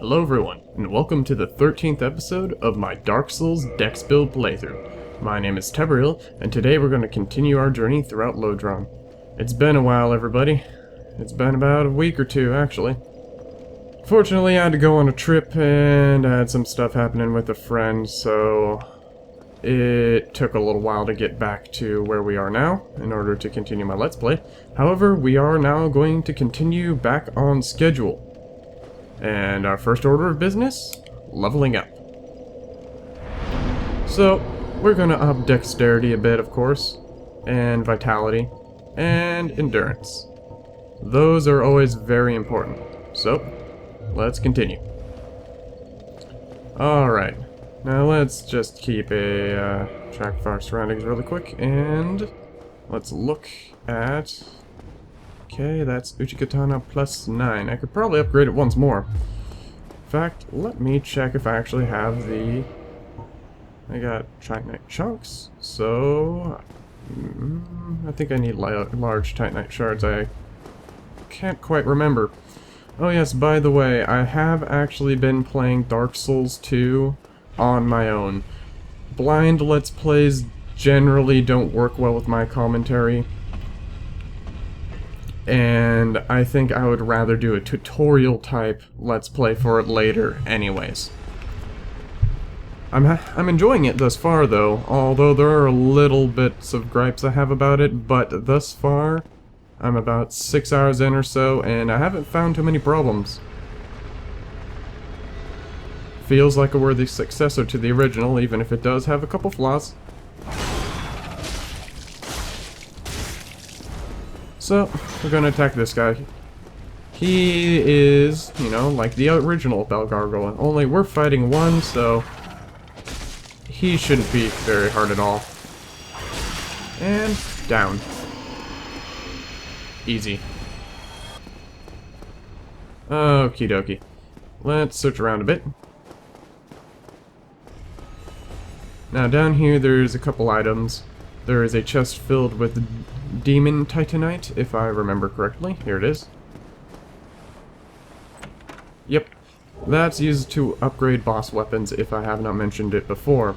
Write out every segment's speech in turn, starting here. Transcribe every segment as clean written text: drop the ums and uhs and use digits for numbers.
Hello everyone, and welcome to the 13th episode of my Dark Souls Dex Build playthrough. My name is Tebril, and today we're going to continue our journey throughout Lodron. It's been a while, everybody. It's been about a week or two, actually. Fortunately, I had to go on a trip, and I had some stuff happening with a friend, so it took a little while to get back to where we are now in order to continue my Let's Play. However, we are now going to continue back on schedule. And our first order of business, leveling up. So, we're going to up dexterity a bit, of course, and vitality, and endurance. Those are always very important. So, let's continue. Alright, now let's just keep a track of our surroundings really quick, and let's look at... Okay, that's Uchikatana plus 9. I could probably upgrade it once more. In fact, let me check if I actually have the... I got Titanite chunks, so... I think I need large Titanite shards. I can't quite remember. Oh yes, by the way, I have actually been playing Dark Souls 2 on my own. Blind Let's Plays generally don't work well with my commentary. And I think I would rather do a tutorial type Let's Play for it later anyways. I'm enjoying it thus far though, although there are little bits of gripes I have about it, but thus far I'm about 6 hours in or so and I haven't found too many problems. Feels like a worthy successor to the original, even if it does have a couple flaws. So, we're gonna attack this guy. He is, you know, like the original Bell Gargoyle, only we're fighting one, so he shouldn't be very hard at all. And down. Easy. Okie dokie. Let's search around a bit. Now down here there's a couple items. There is a chest filled with Demon Titanite, if I remember correctly. Here it is. Yep. That's used to upgrade boss weapons if I have not mentioned it before.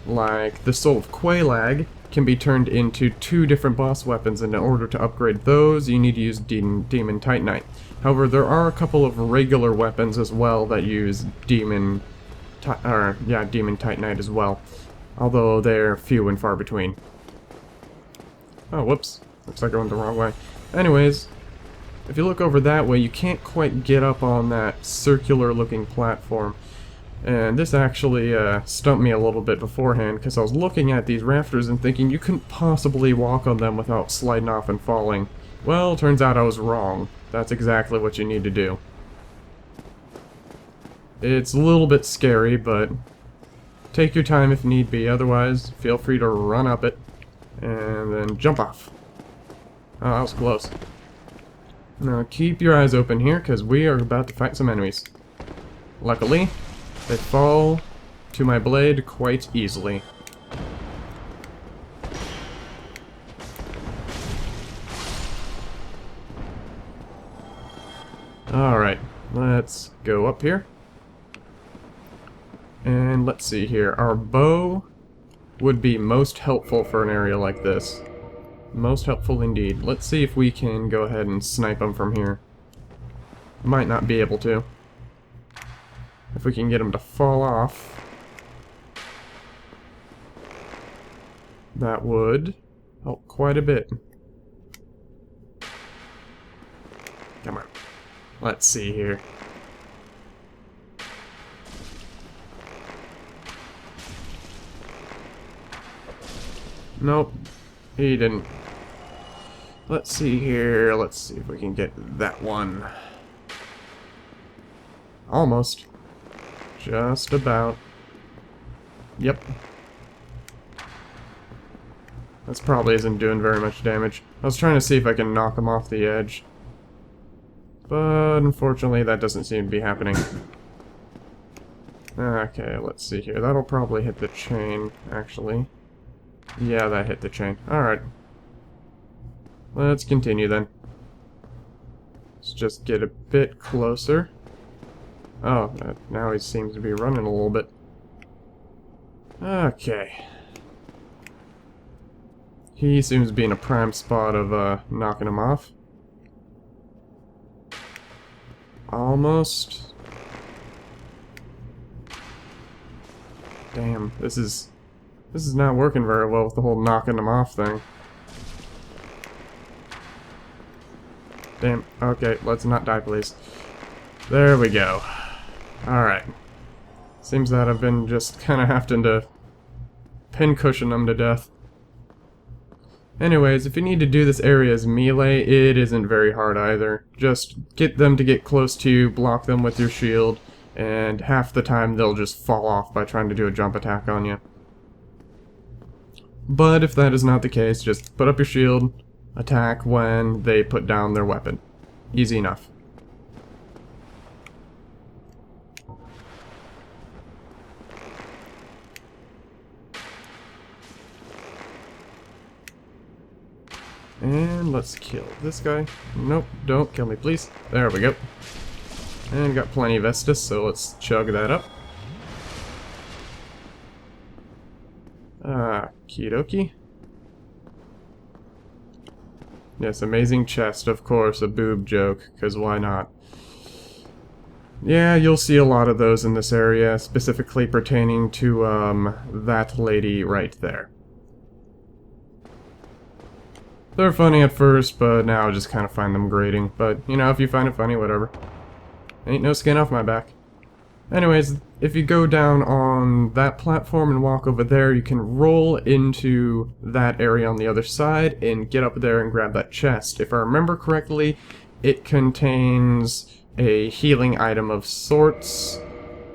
Like, the Soul of Quelaag can be turned into 2 different boss weapons, and in order to upgrade those, you need to use Demon Titanite. However, there are a couple of regular weapons as well that use Demon Titanite as well. Although they're few and far between. Oh, whoops. Looks like I went the wrong way. Anyways, if you look over that way, you can't quite get up on that circular-looking platform. And this actually stumped me a little bit beforehand, because I was looking at these rafters and thinking you couldn't possibly walk on them without sliding off and falling. Well, turns out I was wrong. That's exactly what you need to do. It's a little bit scary, but take your time if need be. Otherwise, feel free to run up it. And then jump off. Oh, that was close. Now keep your eyes open here, because we are about to fight some enemies. Luckily, they fall to my blade quite easily. Alright, let's go up here. And let's see here. Our bow would be most helpful for an area like this. Most helpful indeed. Let's see if we can go ahead and snipe them from here. Might not be able to. If we can get them to fall off, that would help quite a bit. Come on. Let's see here. Nope, he didn't. Let's see here. Let's see if we can get that one. Almost. Just about. Yep. This probably isn't doing very much damage. I was trying to see if I can knock him off the edge. But unfortunately that doesn't seem to be happening. Okay, let's see here. That'll probably hit the chain, actually. Yeah, that hit the chain. Alright. Let's continue then. Let's just get a bit closer. Oh, now he seems to be running a little bit. Okay. He seems to be in a prime spot of knocking him off. Almost. Damn, this is not working very well with the whole knocking him off thing. Damn. Okay, let's not die, please. There we go. Alright. Seems that I've been just kind of having to pincushion them to death. Anyways, if you need to do this area as melee, it isn't very hard either. Just get them to get close to you, block them with your shield, and half the time they'll just fall off by trying to do a jump attack on you. But if that is not the case, just put up your shield, attack when they put down their weapon. Easy enough. And let's kill this guy. Nope, don't kill me, please. There we go. And got plenty of Estus, so let's chug that up. Kidoki. Yes, amazing chest, of course, a boob joke, because why not? Yeah, you'll see a lot of those in this area, specifically pertaining to, that lady right there. They're funny at first, but now I just kind of find them grating. But, you know, if you find it funny, whatever. Ain't no skin off my back. Anyways, if you go down on that platform and walk over there, you can roll into that area on the other side and get up there and grab that chest. If I remember correctly, it contains a healing item of sorts.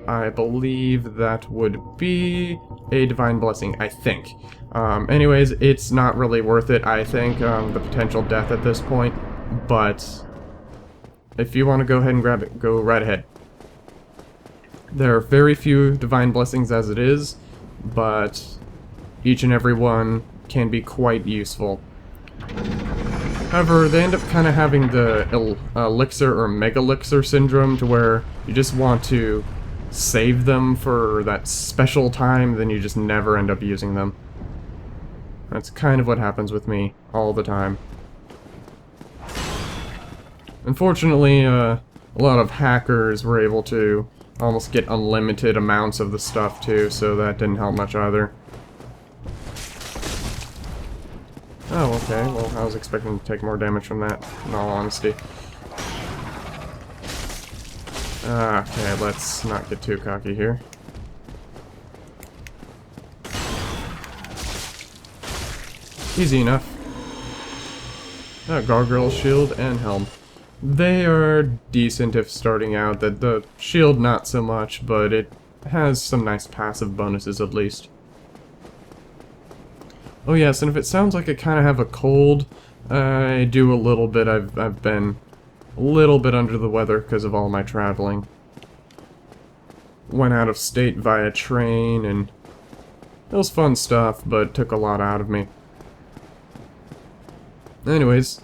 I believe that would be a divine blessing, I think. Anyways, it's not really worth it, I think, the potential death at this point, but if you want to go ahead and grab it, go right ahead. There are very few divine blessings as it is, but each and every one can be quite useful. However, they end up kind of having the elixir or mega elixir syndrome, to where you just want to save them for that special time, then you just never end up using them. That's kind of what happens with me all the time. Unfortunately, a lot of hackers were able to almost get unlimited amounts of the stuff too, so that didn't help much either. Oh, okay, well, I was expecting to take more damage from that, in all honesty. Okay, let's not get too cocky here. Easy enough. Gargoyle shield and helm. They are decent if starting out. The shield not so much, but it has some nice passive bonuses at least. Oh yes, and if it sounds like I kind of have a cold, I do a little bit. I've been a little bit under the weather because of all my traveling. Went out of state via train, and it was fun stuff, but took a lot out of me. Anyways,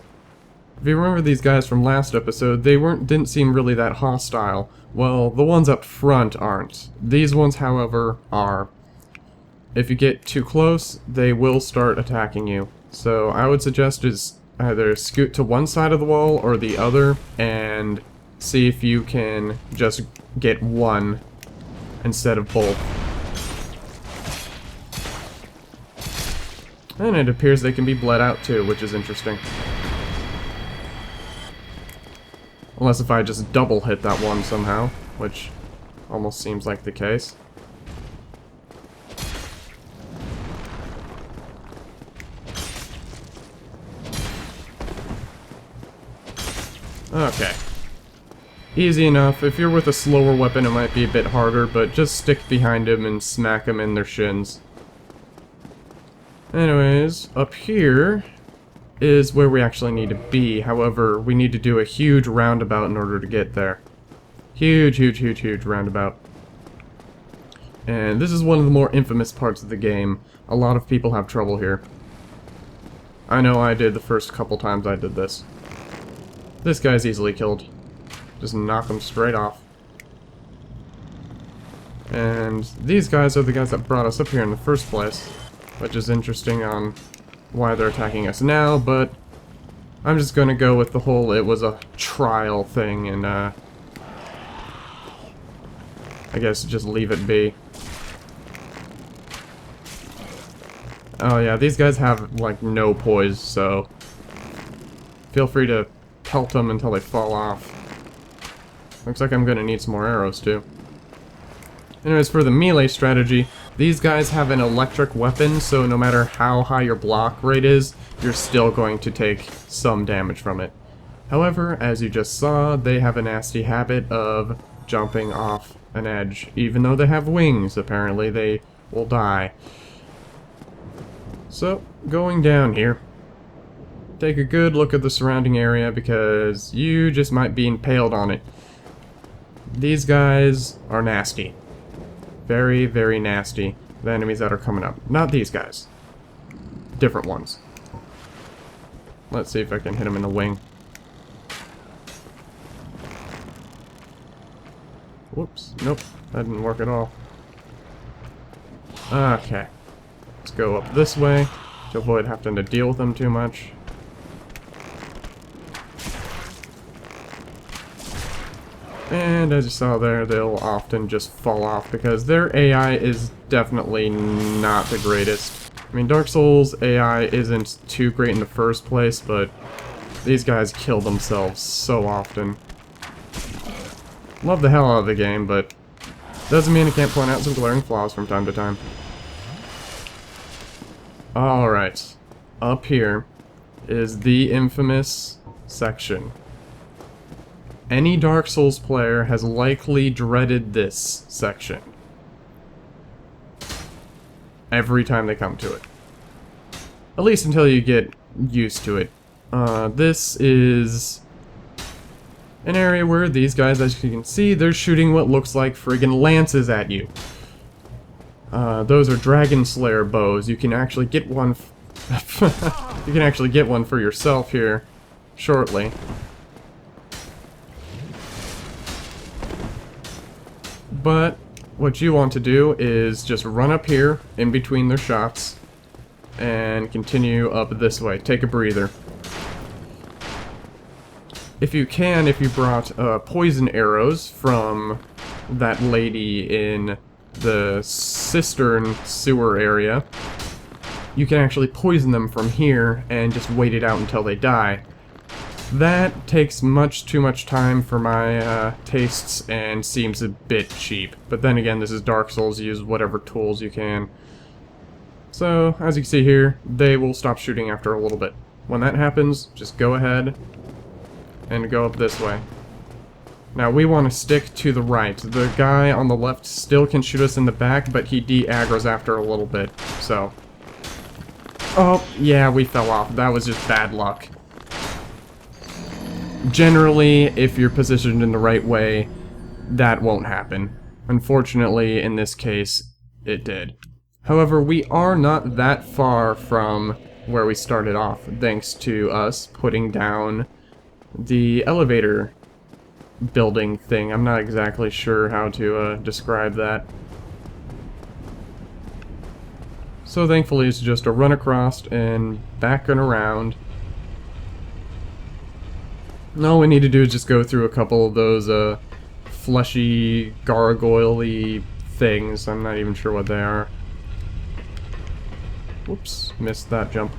if you remember these guys from last episode, they didn't seem really that hostile. Well, the ones up front aren't. These ones, however, are. If you get too close, they will start attacking you. So I would suggest is either scoot to one side of the wall or the other, and see if you can just get one instead of both. And it appears they can be bled out too, which is interesting. Unless if I just double hit that one somehow, which almost seems like the case. Okay. Easy enough. If you're with a slower weapon, it might be a bit harder, but just stick behind him and smack him in their shins. Anyways, up here is where we actually need to be. However, we need to do a huge roundabout in order to get there. Huge, huge, huge, huge roundabout. And this is one of the more infamous parts of the game. A lot of people have trouble here. I know I did the first couple times I did this. This guy's easily killed. Just knock him straight off. And these guys are the guys that brought us up here in the first place, which is interesting on why they're attacking us now, but I'm just gonna go with the whole it was a trial thing and I guess just leave it be. Oh yeah, these guys have like no poise, so feel free to pelt them until they fall off. Looks like I'm gonna need some more arrows too. Anyways, for the melee strategy, these guys have an electric weapon, so no matter how high your block rate is, you're still going to take some damage from it. However, as you just saw, they have a nasty habit of jumping off an edge. Even though they have wings, apparently they will die. So, going down here, take a good look at the surrounding area because you just might be impaled on it. These guys are nasty. Very, very nasty. The enemies that are coming up. Not these guys. Different ones. Let's see if I can hit them in the wing. Whoops. Nope. That didn't work at all. Okay. Let's go up this way to avoid having to deal with them too much. And as you saw there, they'll often just fall off because their AI is definitely not the greatest. I mean, Dark Souls AI isn't too great in the first place, but these guys kill themselves so often. Love the hell out of the game, but doesn't mean I can't point out some glaring flaws from time to time. Alright, up here is the infamous section. Any Dark Souls player has likely dreaded this section every time they come to it. At least until you get used to it. This is an area where these guys, as you can see, they're shooting what looks like friggin' lances at you. Those are Dragon Slayer bows. You can actually get one you can actually get one for yourself here shortly. But what you want to do is just run up here in between their shots and continue up this way. Take a breather. If you can, if you brought poison arrows from that lady in the cistern sewer area, you can actually poison them from here and just wait it out until they die. That takes much too much time for my tastes and seems a bit cheap. But then again, this is Dark Souls, use whatever tools you can. So, as you can see here, they will stop shooting after a little bit. When that happens, just go ahead and go up this way. Now, we want to stick to the right. The guy on the left still can shoot us in the back, but he de-aggroes after a little bit, so... Oh, yeah, we fell off. That was just bad luck. Generally, if you're positioned in the right way, that won't happen. Unfortunately, in this case, it did. However, we are not that far from where we started off, thanks to us putting down the elevator building thing. I'm not exactly sure how to describe that. So thankfully it's just a run across and back and around. All we need to do is just go through a couple of those fleshy, gargoyle-y things. I'm not even sure what they are. Whoops, missed that jump.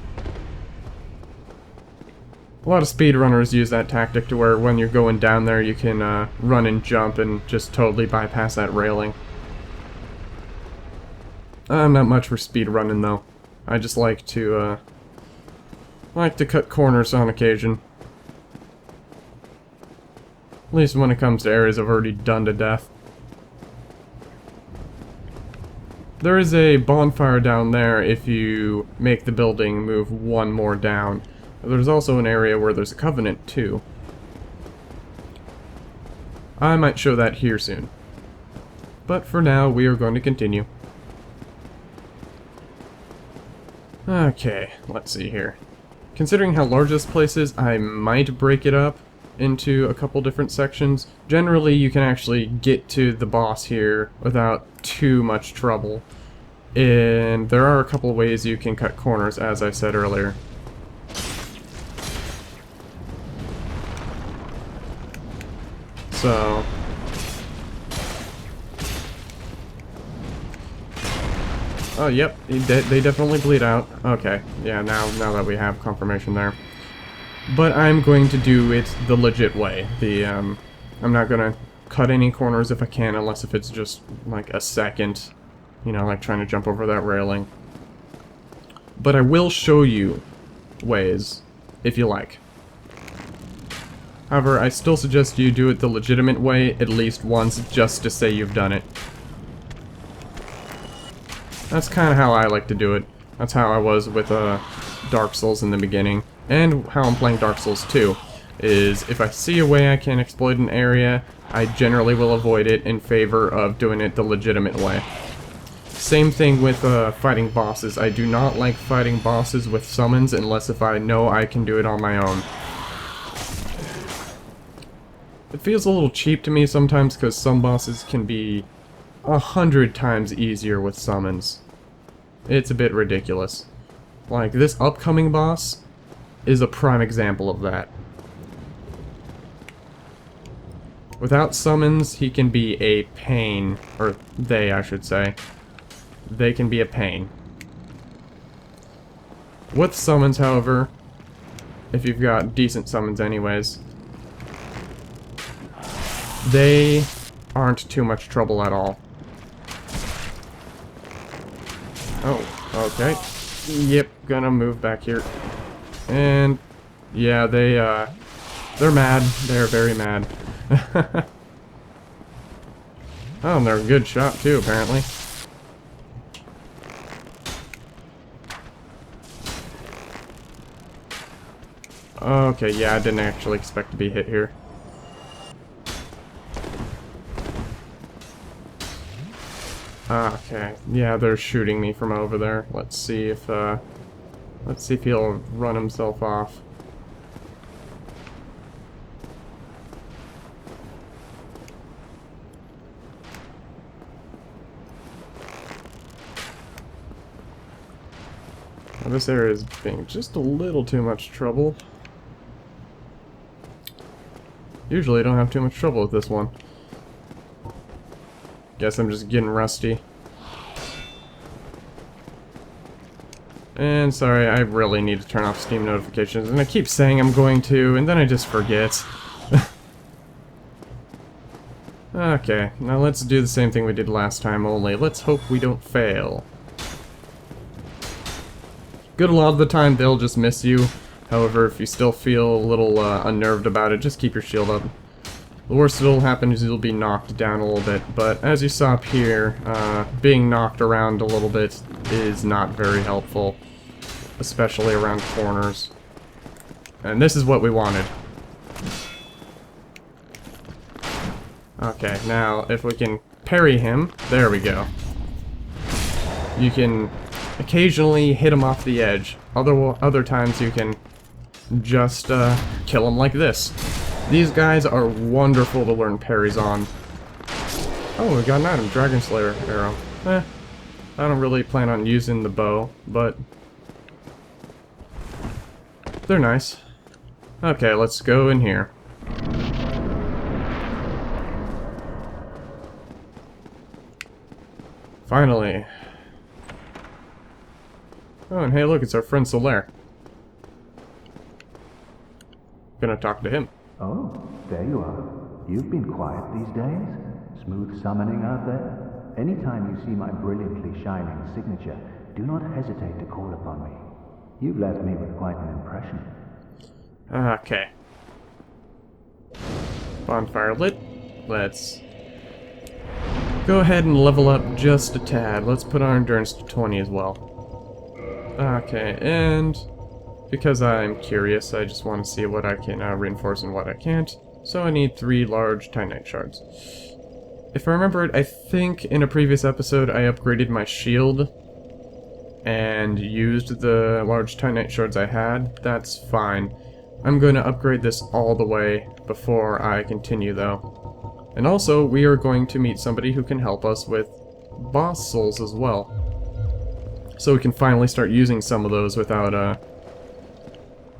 A lot of speedrunners use that tactic to where when you're going down there you can run and jump and just totally bypass that railing. I'm not much for speedrunning though. I just like to cut corners on occasion. At least when it comes to areas I've already done to death. There is a bonfire down there if you make the building move one more down. There's also an area where there's a covenant too. I might show that here soon. But for now, we are going to continue. Okay, let's see here. Considering how large this place is, I might break it up into a couple different sections. Generally, you can actually get to the boss here without too much trouble. And there are a couple ways you can cut corners, as I said earlier. So... oh, yep, they definitely bleed out. Okay, yeah, now that we have confirmation there. But I'm going to do it the legit way. I'm not gonna cut any corners if I can, unless if it's just, like, a second. You know, like trying to jump over that railing. But I will show you ways, if you like. However, I still suggest you do it the legitimate way at least once, just to say you've done it. That's kind of how I like to do it. That's how I was with Dark Souls in the beginning. And how I'm playing Dark Souls 2. Is if I see a way I can exploit an area, I generally will avoid it in favor of doing it the legitimate way. Same thing with fighting bosses. I do not like fighting bosses with summons unless if I know I can do it on my own. It feels a little cheap to me sometimes because some bosses can be 100 times easier with summons. It's a bit ridiculous. Like, this upcoming boss is a prime example of that. Without summons, he can be a pain. Or they, I should say. They can be a pain. With summons, however, if you've got decent summons anyways, they aren't too much trouble at all. Oh, okay. Yep, gonna move back here. And yeah, they're mad. They're very mad. Oh, and they're a good shot too, apparently. Okay, yeah, I didn't actually expect to be hit here. Okay, yeah, they're shooting me from over there. Let's see if he'll run himself off. Now, this area is being just a little too much trouble. Usually I don't have too much trouble with this one. Guess I'm just getting rusty. And sorry, I really need to turn off Steam notifications, and I keep saying I'm going to, and then I just forget. Okay, now let's do the same thing we did last time, only let's hope we don't fail. Good, a lot of the time they'll just miss you. However, if you still feel a little unnerved about it, just keep your shield up. The worst that'll happen is you'll be knocked down a little bit, but as you saw up here, being knocked around a little bit is not very helpful, especially around corners. And this is what we wanted. Okay, now if we can parry him, there we go. You can occasionally hit him off the edge. Other times you can just kill him like this. These guys are wonderful to learn parries on. Oh, we got an item, Dragon Slayer arrow. I don't really plan on using the bow, but they're nice. Okay, let's go in here. Finally. Oh, and hey, look, it's our friend Solaire. Gonna talk to him. Oh, there you are. You've been quiet these days. Smooth summoning out there. Anytime you see my brilliantly shining signature, do not hesitate to call upon me. You've left me with quite an impression. Okay. Bonfire lit. Let's go ahead and level up just a tad. Let's put our endurance to 20 as well. Okay, and because I'm curious, I just want to see what I can reinforce and what I can't. So I need 3 large Titanite shards. If I remember it, I think in a previous episode I upgraded my shield and used the large Titanite shards I had. That's fine. I'm going to upgrade this all the way before I continue, though. And also, we are going to meet somebody who can help us with boss souls as well. So we can finally start using some of those without,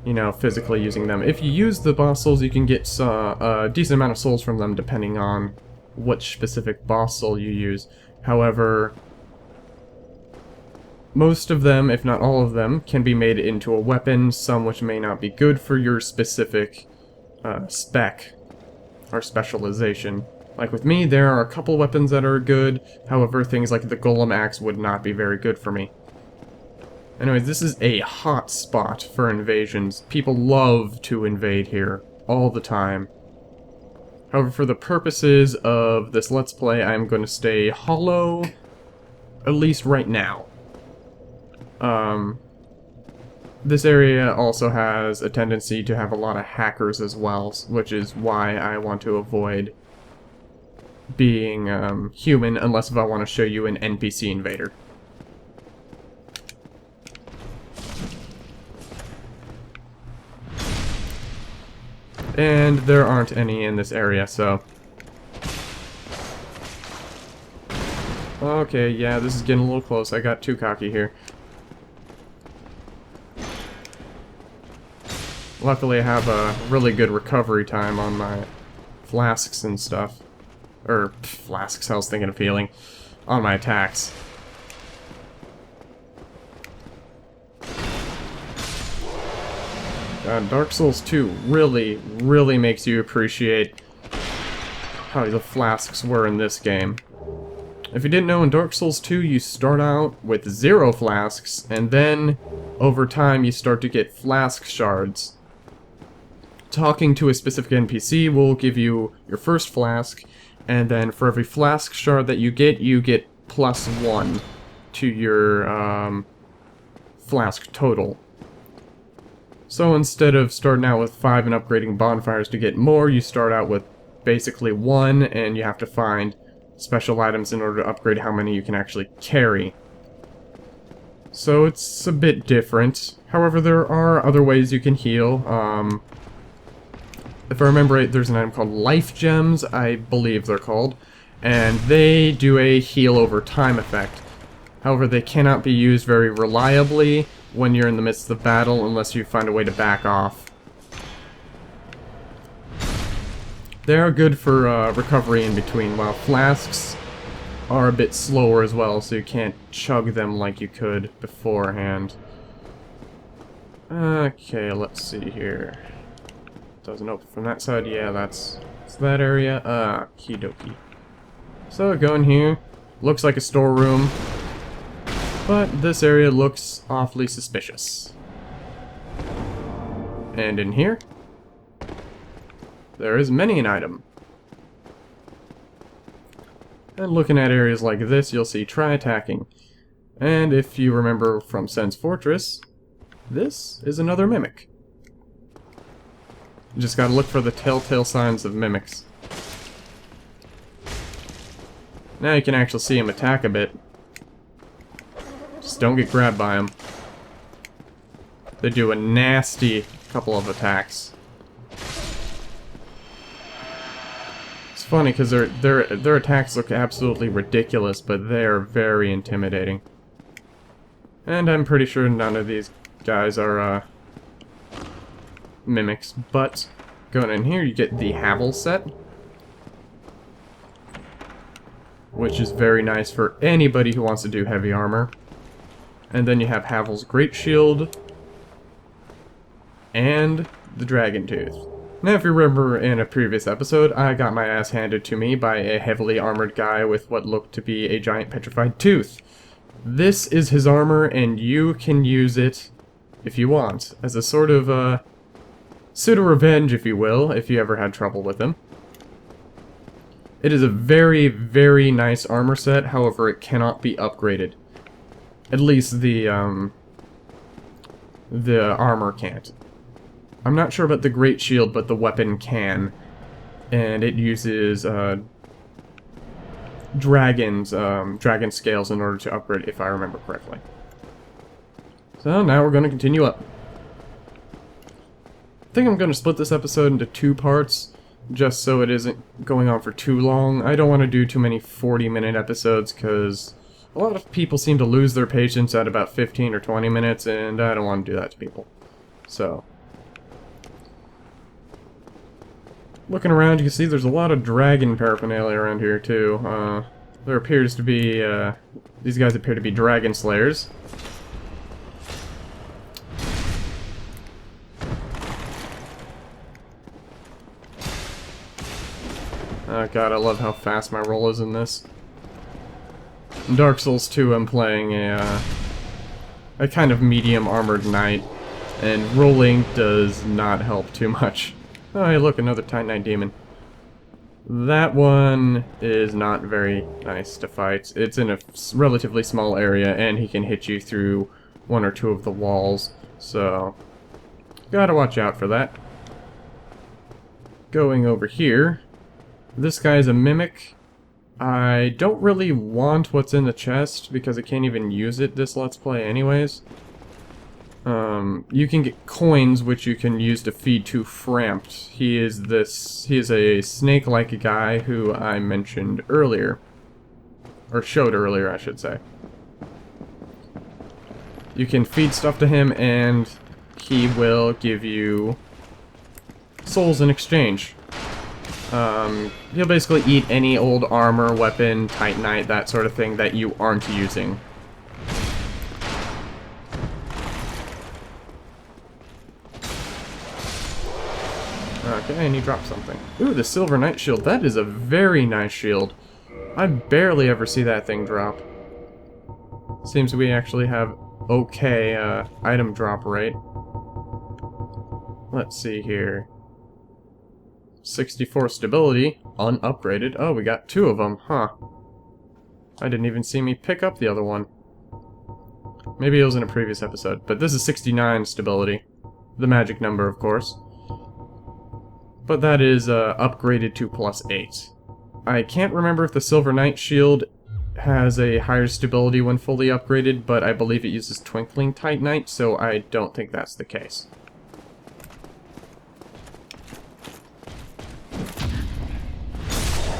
you know, physically using them. If you use the boss souls, you can get a decent amount of souls from them depending on which specific boss soul you use. However, most of them, if not all of them, can be made into a weapon, some which may not be good for your specific spec or specialization. Like with me, there are a couple weapons that are good, however, things like the Golem Axe would not be very good for me. Anyways, this is a hot spot for invasions. People love to invade here all the time. However, for the purposes of this Let's Play, I'm going to stay hollow, at least right now. This area also has a tendency to have a lot of hackers as well, which is why I want to avoid being human, unless if I want to show you an NPC invader. And there aren't any in this area, so... Okay, yeah, this is getting a little close. I got too cocky here. Luckily, I have a really good recovery time on my flasks and stuff. Or, flasks, I was thinking of healing. On my attacks. Dark Souls 2 really makes you appreciate how the flasks were in this game. If you didn't know, in Dark Souls 2 you start out with 0 flasks, and then over time you start to get flask shards. Talking to a specific NPC will give you your first flask, and then for every flask shard that you get +1 to your flask total. So instead of starting out with 5 and upgrading bonfires to get more, you start out with basically 1, and you have to find special items in order to upgrade how many you can actually carry. So it's a bit different. However, there are other ways you can heal. If I remember right, there's an item called Life Gems, I believe they're called, and they do a heal over time effect. However, they cannot be used very reliably when you're in the midst of battle unless you find a way to back off. They are good for recovery in between, while flasks are a bit slower as well, so you can't chug them like you could beforehand. Okay, let's see here. Doesn't open from that side. Yeah, that's that area. Okie dokie. So, go in here. Looks like a storeroom. But this area looks awfully suspicious. And in here, there is many an item. And looking at areas like this, you'll see try attacking. And if you remember from Sen's Fortress, this is another mimic. You just gotta look for the telltale signs of mimics. Now you can actually see him attack a bit. Just don't get grabbed by them. They do a nasty couple of attacks. It's funny because their attacks look absolutely ridiculous, but they're very intimidating. And I'm pretty sure none of these guys are mimics. But going in here, you get the Havel set, which is very nice for anybody who wants to do heavy armor. And then you have Havel's Great Shield and the Dragon Tooth. Now, if you remember in a previous episode, I got my ass handed to me by a heavily armored guy with what looked to be a giant petrified tooth. This is his armor, and you can use it, if you want, as a sort of pseudo-revenge, if you will, if you ever had trouble with him. It is a very, very nice armor set, however, it cannot be upgraded. At least the armor can't. I'm not sure about the Great Shield, but the weapon can. And it uses dragon scales in order to upgrade, if I remember correctly. So now we're going to continue up. I think I'm going to split this episode into 2 parts. just so it isn't going on for too long. I don't want to do too many 40-minute episodes, because a lot of people seem to lose their patience at about 15 or 20 minutes, and I don't want to do that to people. So, looking around, you can see there's a lot of dragon paraphernalia around here, too. There appears to be, these guys appear to be dragon slayers. Oh god, I love how fast my roll is in this. In Dark Souls 2, I'm playing a kind of medium armored knight, and rolling does not help too much. Oh, hey, look, another Titanite demon. That one is not very nice to fight. It's in a relatively small area, and he can hit you through one or two of the walls, so gotta watch out for that. Going over here, this guy's a mimic. I don't really want what's in the chest, because I can't even use it this Let's Play anyways. You can get coins, which you can use to feed to Framped. He is a snake-like guy who I mentioned earlier. Or showed earlier, I should say. You can feed stuff to him, and he will give you souls in exchange. He'll basically eat any old armor, weapon, titanite, that sort of thing that you aren't using. Okay, and he dropped something. Ooh, the Silver Knight Shield. That is a very nice shield. I barely ever see that thing drop. Seems we actually have okay item drop rate. Let's see here. 64 stability, unupgraded. Oh, we got two of them, huh. I didn't even see me pick up the other one. Maybe it was in a previous episode, but this is 69 stability. The magic number, of course. But that is upgraded to +8. I can't remember if the Silver Knight Shield has a higher stability when fully upgraded, but I believe it uses Twinkling Titanite, so I don't think that's the case.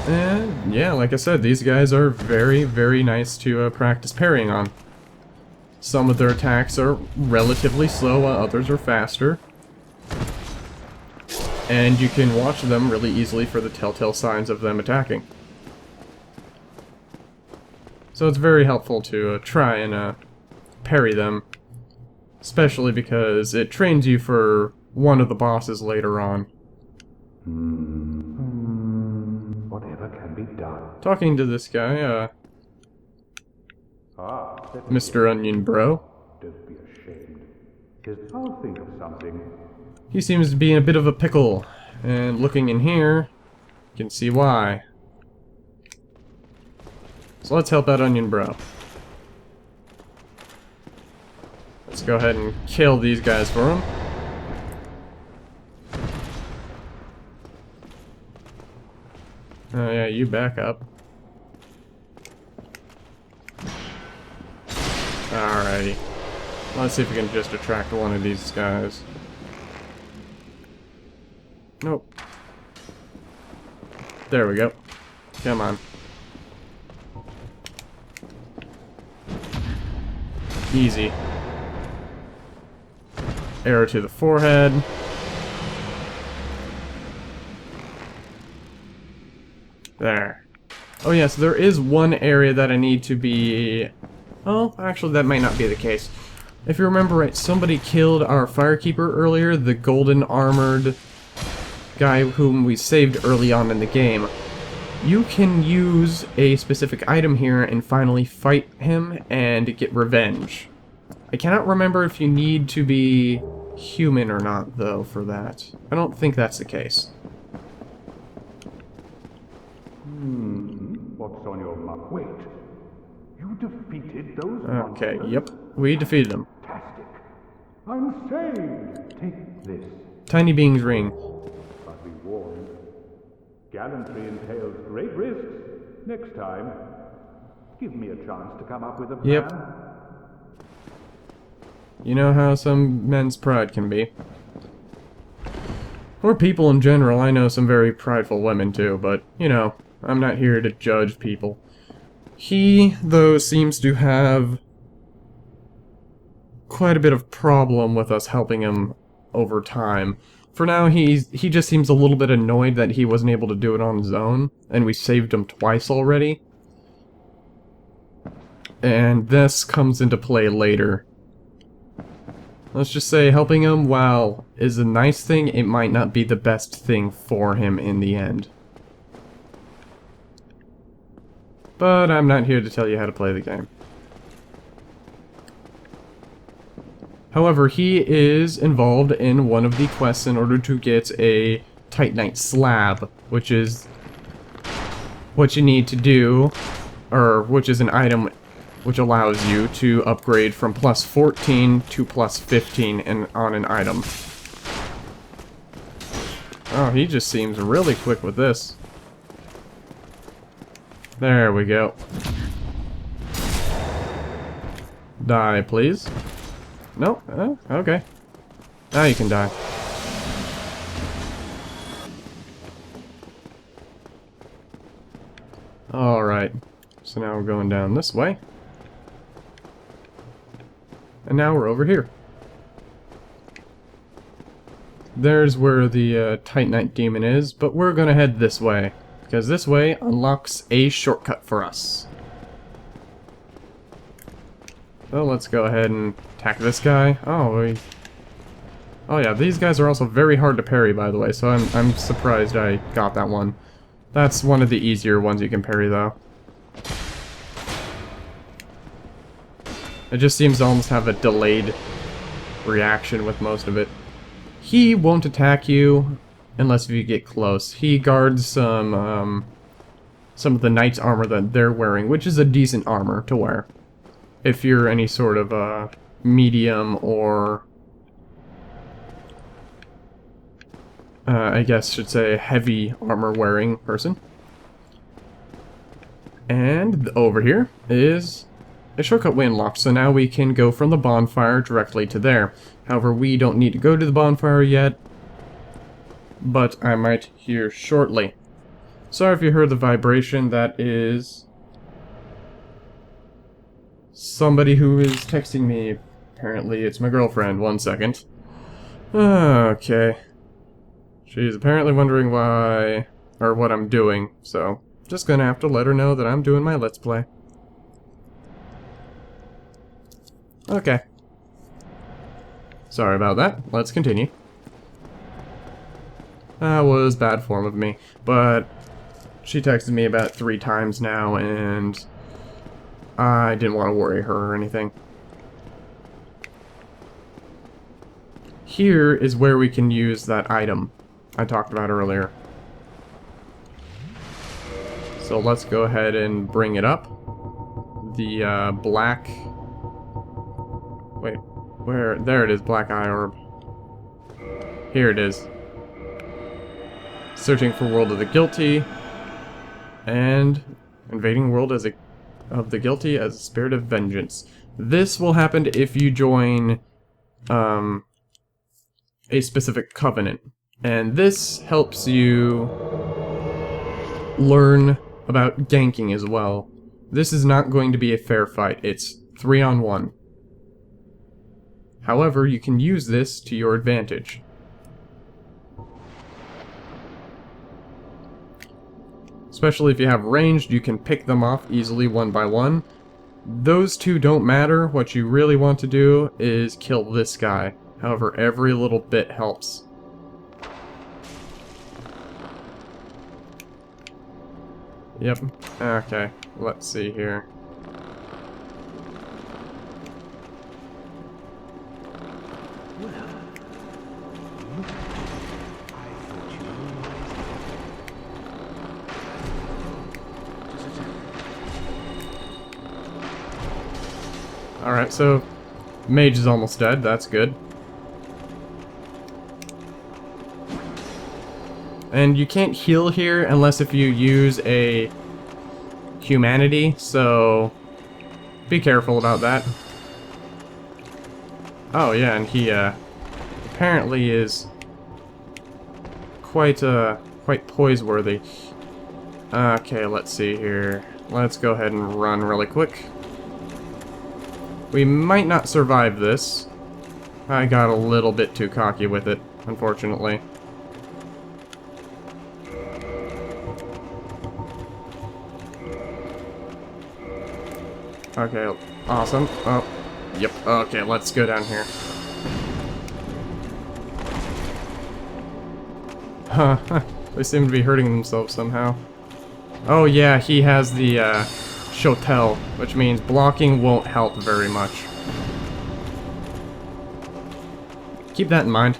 And yeah, like I said, these guys are very, very nice to practice parrying on. Some of their attacks are relatively slow, while others are faster. And you can watch them really easily for the telltale signs of them attacking. So it's very helpful to try and parry them, especially because it trains you for one of the bosses later on. Whatever can be done. Talking to this guy, Mr. Onion Bro. Don't be ashamed, because I'll think of something. He seems to be in a bit of a pickle, and looking in here, you can see why. So let's help out Onion Bro. Let's go ahead and kill these guys for him. Oh yeah, you back up. Alrighty. Let's see if we can just attract one of these guys. Nope. There we go. Come on. Easy. Arrow to the forehead. There. Oh yes, there is one area that I need to be... Oh, actually that might not be the case. If you remember right, somebody killed our Firekeeper earlier, the golden armored guy whom we saved early on in the game. You can use a specific item here and finally fight him and get revenge. I cannot remember if you need to be human or not, though, for that. I don't think that's the case. What's on your mind? Wait. You defeated those Okay, monsters? yep. We defeated them. Fantastic. I'm saved. Take this. Tiny Being's ring. But be warned. Gallantry entails great risks. Next time, give me a chance to come up with a plan. Yep. You know how some men's pride can be. Or people in general. I know some very prideful women too, but, you know, I'm not here to judge people. He, though, seems to have quite a bit of problem with us helping him over time. For now, he just seems a little bit annoyed that he wasn't able to do it on his own, and we saved him twice already. And this comes into play later. Let's just say helping him, while is a nice thing, it might not be the best thing for him in the end. But I'm not here to tell you how to play the game. However, he is involved in one of the quests in order to get a Titanite slab, which is what you need to do, or which is an item which allows you to upgrade from plus 14 to plus 15 on an item. Oh, he just seems really quick with this. There we go. Die, please. No? Okay. Now you can die. Alright. So now we're going down this way. And now we're over here. There's where the Titanite demon is, but we're gonna head this way, because this way unlocks a shortcut for us. So let's go ahead and attack this guy. Oh yeah, these guys are also very hard to parry, by the way, so I'm surprised I got that one. That's one of the easier ones you can parry, though. It just seems to almost have a delayed reaction with most of it. He won't attack you unless you get close. He guards some of the knight's armor that they're wearing, which is a decent armor to wear. If you're any sort of medium or I guess should say heavy armor wearing person. And over here is a shortcut we unlocked, so now we can go from the bonfire directly to there. However, we don't need to go to the bonfire yet, but I might here shortly. Sorry if you heard the vibration. That is somebody who is texting me. Apparently it's my girlfriend. 1 second. Okay. She's apparently wondering why, or what I'm doing, so just gonna have to let her know that I'm doing my Let's Play. Okay. Sorry about that. Let's continue. That was bad form of me, but she texted me about 3 times now, and I didn't want to worry her or anything. Here is where we can use that item I talked about earlier. So let's go ahead and bring it up. The black... Wait, where? There it is, black eye orb. Here it is. Searching for World of the Guilty, and invading world of the guilty as a spirit of vengeance. This will happen if you join a specific covenant, and this helps you learn about ganking as well. This is not going to be a fair fight. It's 3-on-1. However, you can use this to your advantage. Especially if you have ranged, you can pick them off easily one by one. Those two don't matter. What you really want to do is kill this guy. However, every little bit helps. Yep. Okay. Let's see here. Alright, so mage is almost dead. That's good. And you can't heal here unless if you use a humanity, so be careful about that. Oh yeah, and he apparently is quite poise-worthy. Okay, let's see here. Let's go ahead and run really quick. We might not survive this. I got a little bit too cocky with it, unfortunately. Okay, awesome. Oh, yep. Okay, let's go down here. Huh, they seem to be hurting themselves somehow. Oh yeah, he has the, Shotel, which means blocking won't help very much. Keep that in mind.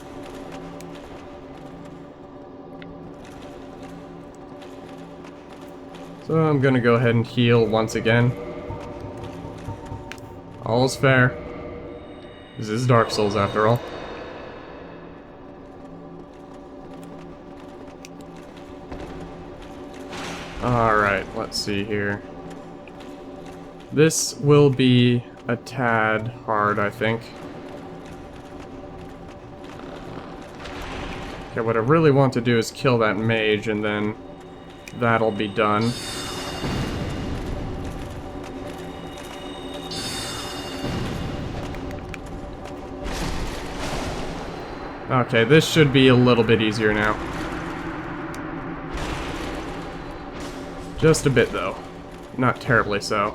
So I'm gonna go ahead and heal once again. All's fair. This is Dark Souls after all. Alright, let's see here. This will be a tad hard, I think. Okay, what I really want to do is kill that mage, and then that'll be done. Okay, this should be a little bit easier now. Just a bit, though. Not terribly so.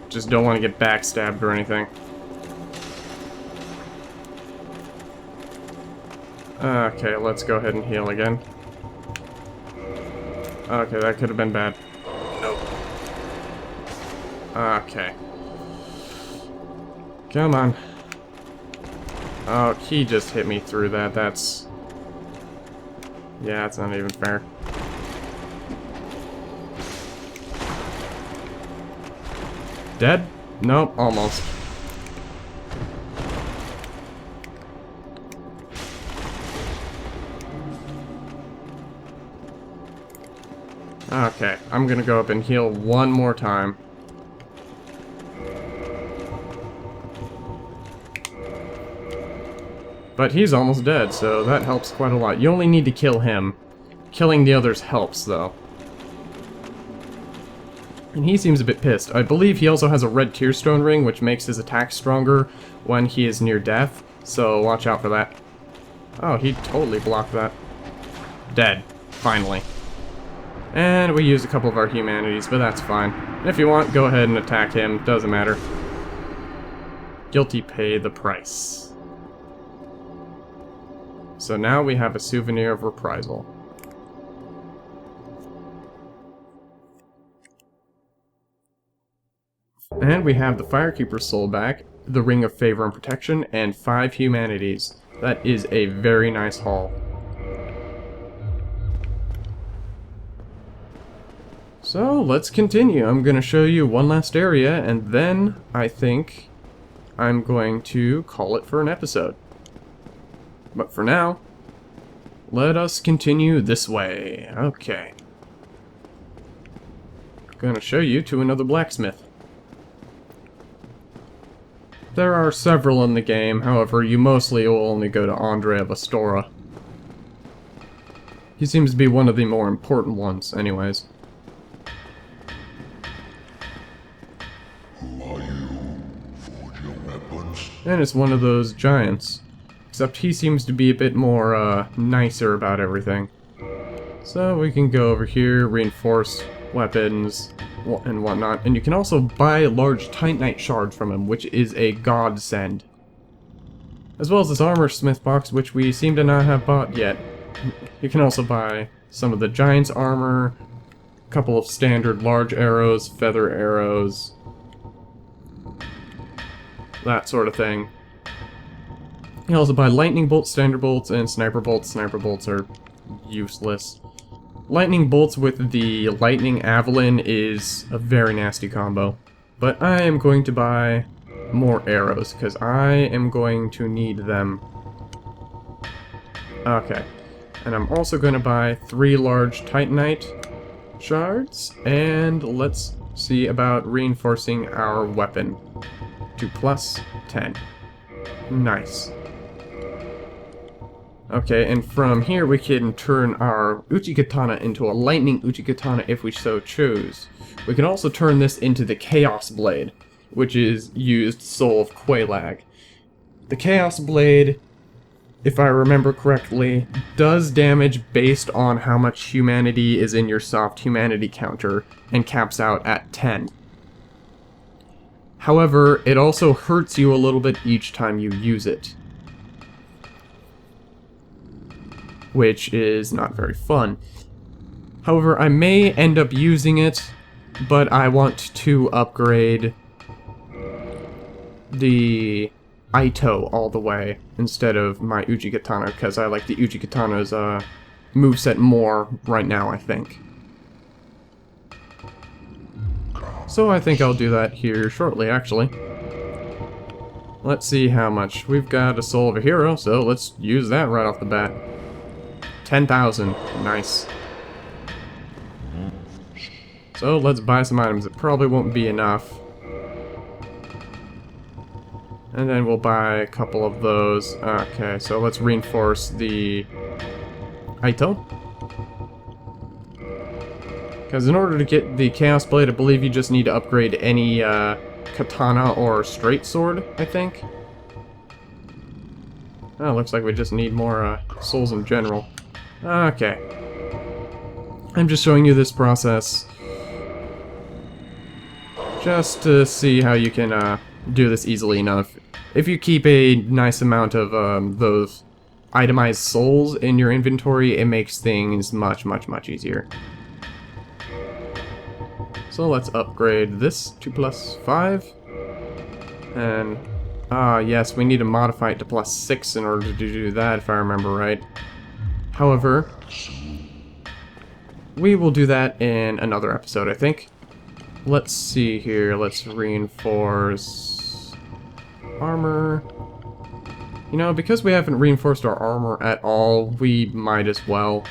Just don't want to get backstabbed or anything. Okay, let's go ahead and heal again. Okay, that could have been bad. Nope. Okay. Come on. Oh, he just hit me through that. That's... yeah, that's not even fair. Dead? Nope, almost. Okay, I'm gonna go up and heal one more time. But he's almost dead, so that helps quite a lot. You only need to kill him. Killing the others helps, though. And he seems a bit pissed. I believe he also has a red tearstone ring, which makes his attack stronger when he is near death, so watch out for that. Oh, he totally blocked that. Dead. Finally. And we used a couple of our humanities, but that's fine. If you want, go ahead and attack him. Doesn't matter. Guilty pay the price. So now we have a souvenir of reprisal. And we have the Firekeeper's soul back, the Ring of Favor and Protection, and 5 humanities. That is a very nice haul. So let's continue. I'm going to show you one last area, and then I think I'm going to call it for an episode. But for now, let us continue this way. Okay. I'm going to show you to another blacksmith. There are several in the game, however, you mostly will only go to Andre of Astora. He seems to be one of the more important ones, anyways. And it's one of those giants. Except he seems to be a bit more, nicer about everything. So we can go over here, reinforce weapons, and whatnot. And you can also buy large Titanite shards from him, which is a godsend. As well as this armor smith box, which we seem to not have bought yet. You can also buy some of the giant's armor, a couple of standard large arrows, feather arrows, that sort of thing. You can also buy lightning bolts, standard bolts, and sniper bolts. Sniper bolts are useless. Lightning bolts with the lightning javelin is a very nasty combo. But I am going to buy more arrows, because I am going to need them. Okay. And I'm also going to buy 3 large Titanite shards, and let's see about reinforcing our weapon to +10. Nice. Okay, and from here we can turn our Uchikatana into a lightning Uchikatana if we so choose. We can also turn this into the Chaos Blade, which is used to solve Quelaag. The Chaos Blade, if I remember correctly, does damage based on how much humanity is in your soft humanity counter, and caps out at 10. However, it also hurts you a little bit each time you use it, which is not very fun. However, I may end up using it, but I want to upgrade the Aito all the way instead of my Uchikatana, because I like the Uchikatana's moveset more right now, I think. So I think I'll do that here shortly, actually. Let's see how much. We've got a Soul of a Hero, so let's use that right off the bat. 10,000. Nice. So let's buy some items. It probably won't be enough. And then we'll buy a couple of those. Okay, so let's reinforce the Aito. Because in order to get the Chaos Blade, I believe you just need to upgrade any katana or straight sword, I think. Oh, looks like we just need more souls in general. Okay. I'm just showing you this process just to see how you can do this easily enough. If you keep a nice amount of those itemized souls in your inventory, it makes things much, much, much easier. So let's upgrade this to +5. And, yes, we need to modify it to +6 in order to do that, if I remember right. However, we will do that in another episode, I think. Let's see here. Let's reinforce armor. You know, because we haven't reinforced our armor at all, we might as well.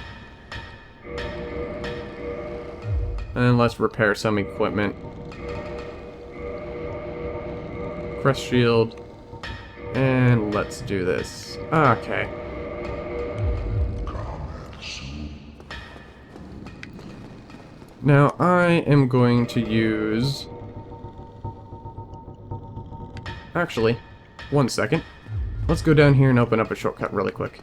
And let's repair some equipment. Crest shield. And let's do this. Okay. Now, I am going to use... Actually, one second. Let's go down here and open up a shortcut really quick.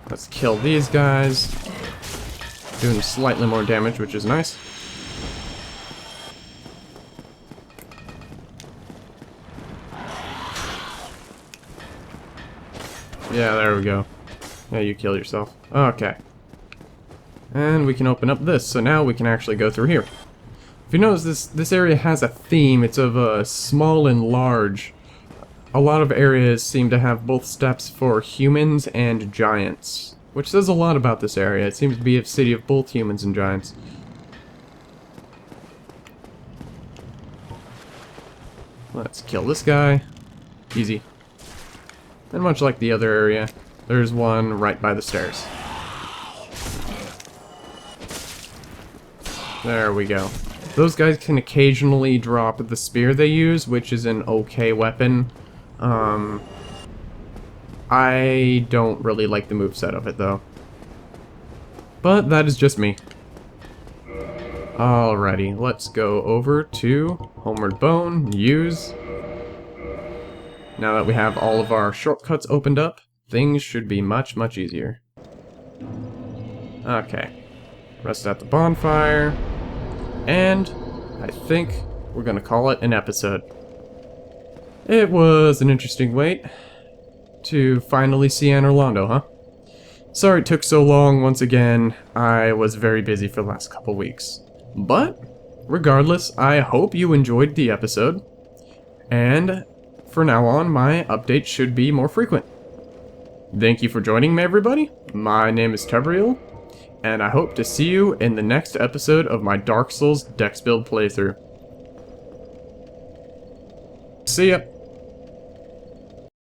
Let's kill these guys. Doing slightly more damage, which is nice. Yeah, there we go. Yeah, you kill yourself. Okay. And we can open up this, so now we can actually go through here. If you notice, this area has a theme. It's of small and large. A lot of areas seem to have both steps for humans and giants, which says a lot about this area. It seems to be a city of both humans and giants. Let's kill this guy. Easy. And much like the other area, there's one right by the stairs. There we go. Those guys can occasionally drop the spear they use, which is an okay weapon. I don't really like the moveset of it, though. But that is just me. Alrighty, let's go over to Homeward Bone, use. Now that we have all of our shortcuts opened up, things should be much, much easier. Okay. Rest at the bonfire. And I think we're gonna call it an episode. It was an interesting wait to finally see Anor Londo, huh? Sorry it took so long once again. I was very busy for the last couple weeks. But, regardless, I hope you enjoyed the episode. And, for now on, my updates should be more frequent. Thank you for joining me, everybody. My name is Tebriel, and I hope to see you in the next episode of my Dark Souls Dex Build playthrough. See ya!